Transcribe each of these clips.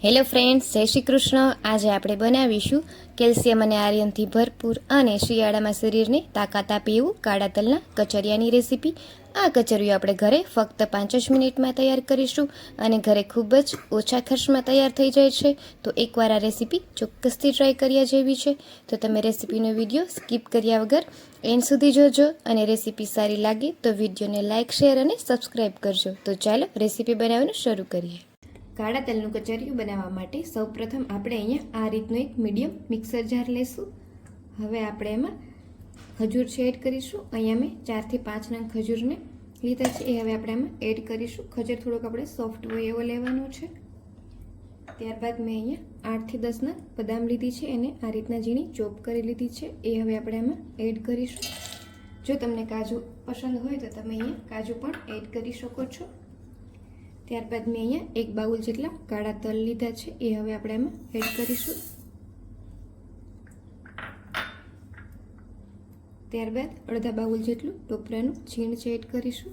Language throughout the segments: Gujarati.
હેલો ફ્રેન્ડ્સ, જય શ્રી કૃષ્ણ. આજે આપણે બનાવીશું કેલ્શિયમ અને આયર્નથી ભરપૂર અને શિયાળામાં શરીરને તાકાત આપે એવું કાળા તલના કચરિયાની રેસીપી. આ કચરિયું આપણે ઘરે ફક્ત 5 જ મિનિટમાં તૈયાર કરીશું અને ઘરે ખૂબ જ ઓછા ખર્ચમાં તૈયાર થઈ જાય છે. તો એકવાર આ રેસીપી ચોક્કસથી ટ્રાય કર્યા જેવી છે. તો તમે રેસીપીનો વિડીયો સ્કીપ કર્યા વગર એન્ડ સુધી જોજો અને રેસીપી સારી લાગે તો વિડીયોને લાઇક, શેર અને સબસ્ક્રાઈબ કરજો. તો ચાલો રેસીપી બનાવવાનું શરૂ કરીએ. કાળા તલનું કચરિયું બનાવવા માટે સૌપ્રથમ આપણે અહીંયા આ રીતનું એક મીડિયમ મિક્સર જાર લેશું. હવે આપણે એમાં ખજૂર છે એડ કરીશું. અહીંયા મેં 4 થી 5 નંગ ખજૂરને લીધા છે, એ હવે આપણે એમાં એડ કરીશું. ખજૂર થોડોક આપણે સોફ્ટ હોય એવો લેવાનો છે. ત્યારબાદ મેં અહીંયા 8 થી 10 નંગ બદામ લીધી છે, એને આ રીતના ઝીણી ચોપ કરી લીધી છે, એ હવે આપણે એમાં એડ કરીશું. જો તમને કાજુ પસંદ હોય તો તમે અહીંયા કાજુ પણ એડ કરી શકો છો. ત્યારબાદ મેં અહીંયા 1 બાઉલ જેટલા કાળા તલ લીધા છે, એ હવે આપણે એમાં એડ કરીશું. ત્યારબાદ અડધા બાઉલ જેટલું ટોપરાનું છીણ છે એડ કરીશું.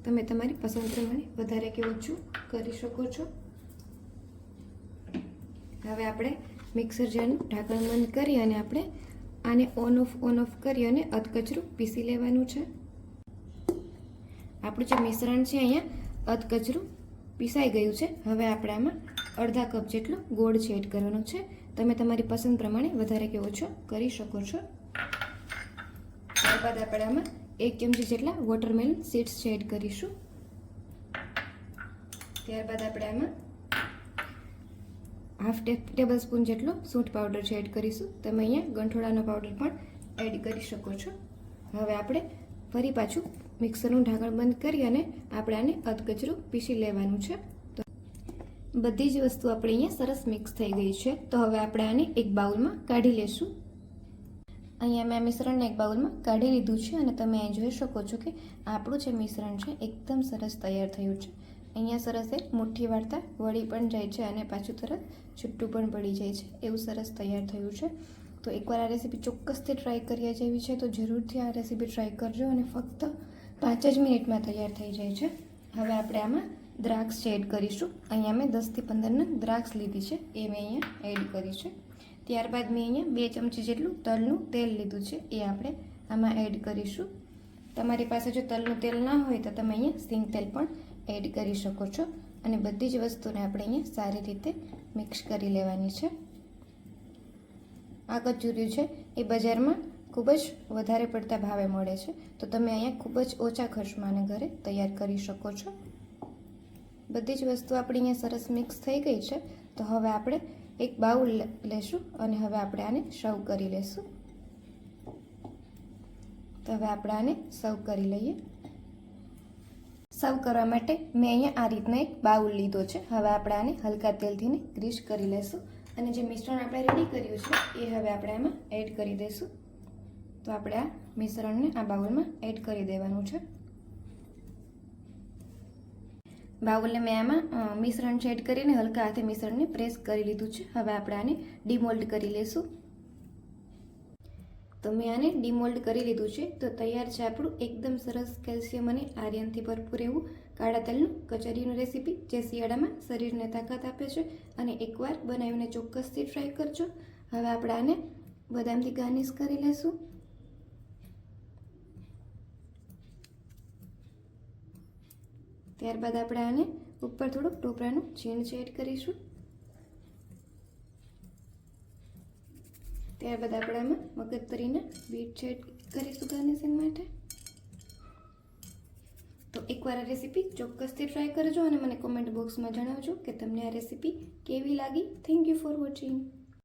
તમે તમારી પસંદ પ્રમાણે વધારે કે ઓછું કરી શકો છો. હવે આપણે મિક્સર જારનું ઢાંકણ બંધ કરી અને આપણે આને ઓન ઓફ કરી અને અધકચરું પીસી લેવાનું છે. આપણું જે મિશ્રણ છે અહીંયા અધકચરું પીસાઈ ગયું છે. હવે આપણે આમાં અડધા કપ જેટલો ગોળ છે એડ કરવાનો છે. તમે તમારી પસંદ પ્રમાણે વધારે કે ઓછો કરી શકો છો. ત્યારબાદ આપણે આમાં 1 ચમચી જેટલા વોટરમેલન સીડ્સ છે એડ કરીશું. ત્યારબાદ આપણે આમાં હાફ ટેબલ સ્પૂન જેટલો સૂંઠ પાવડર છે એડ કરીશું. તમે અહીંયા ગંઠોડાનો પાવડર પણ એડ કરી શકો છો. હવે આપણે ફરી પાછું મિક્સરનું ઢાંકણ બંધ કરી અને આપણે આને અધકચરું પીસી લેવાનું છે. તો બધી જ વસ્તુ આપણે અહીંયા સરસ મિક્સ થઈ ગઈ છે. તો હવે આપણે આને એક બાઉલમાં કાઢી લેશું. અહીંયા મેં મિશ્રણને એક બાઉલમાં કાઢી લીધું છે અને તમે અહીં જોઈ શકો છો કે આપણું જે મિશ્રણ છે એકદમ સરસ તૈયાર થયું છે. અહીંયા સરસ એક મુઠ્ઠી વાળતા વળી પણ જાય છે અને પાછું તરત છૂટું પણ પડી જાય છે, એવું સરસ તૈયાર થયું છે. તો એકવાર આ રેસીપી ચોક્કસથી ટ્રાય કર્યા જેવી છે, તો જરૂરથી આ રેસીપી ટ્રાય કરજો અને ફક્ત 5 જ મિનિટમાં તૈયાર થઈ જાય છે. હવે આપણે આમાં દ્રાક્ષ એડ કરીશું. અહીંયા મેં 10 થી 15 નંગ દ્રાક્ષ લીધી છે, એ મેં અહીંયા એડ કરી છે. ત્યારબાદ મેં અહીંયા 2 ચમચી જેટલું તલનું તેલ લીધું છે, એ આપણે આમાં એડ કરીશું. તમારી પાસે જો તલનું તેલ ના હોય તો તમે અહીંયા સિંગ તેલ પણ એડ કરી શકો છો. અને બધી જ વસ્તુને આપણે અહીંયા સારી રીતે મિક્સ કરી લેવાની છે. આ કચુરિયું છે એ બજારમાં ખૂબ જ વધારે પડતા ભાવે મળે છે, તો તમે અહીંયા ખૂબ જ ઓછા ખર્ચમાં આને ઘરે તૈયાર કરી શકો છો. બધી જ વસ્તુ આપણી અહીંયા સરસ મિક્સ થઈ ગઈ છે. તો હવે આપણે એક બાઉલ લેશું અને હવે આપણે આને સર્વ કરી લેશું. તો હવે આપણે આને સર્વ કરી લઈએ. સર્વ કરવા માટે મેં અહીંયા આ રીતના એક બાઉલ લીધો છે. હવે આપણે આને હલકા તેલથી ગ્રીસ કરી લેશું અને જે મિશ્રણ આપણે રેડી કર્યું છે એ હવે આપણે આમાં એડ કરી દઈશું. તો આપણે આ મિશ્રણને આ બાઉલમાં એડ કરી દેવાનું છે. બાઉલને મેં આમાં મિશ્રણ એડ કરીને હલકા હાથે મિશ્રણને પ્રેસ કરી લીધું છે. હવે આપણે આને ડીમોલ્ડ કરી લઈશું. તો મેં આને ડીમોલ્ડ કરી લીધું છે. તો તૈયાર છે આપણું એકદમ સરસ કેલ્શિયમ અને આયર્નથી ભરપૂર એવું કાળા તલનું કચરિયુંની રેસીપી, જે શિયાળામાં શરીરને તાકાત આપે છે. અને એકવાર બનાવીને ચોક્કસથી ટ્રાય કરજો. હવે આપણે આને બદામથી ગાર્નિશ કરી લઈશું. ત્યારબાદ આપણે આને ઉપર થોડુંક ટોપરાનું છીણ એડ કરીશું. ત્યારબાદ આપણે આમાં મગજતરીના બીટ એડ કરીશું ગાર્નિશિંગ માટે. તો એકવાર આ રેસીપી ચોક્કસથી ટ્રાય કરજો અને મને કોમેન્ટ બોક્સમાં જણાવજો કે તમને આ રેસીપી કેવી લાગી. Thank you for watching.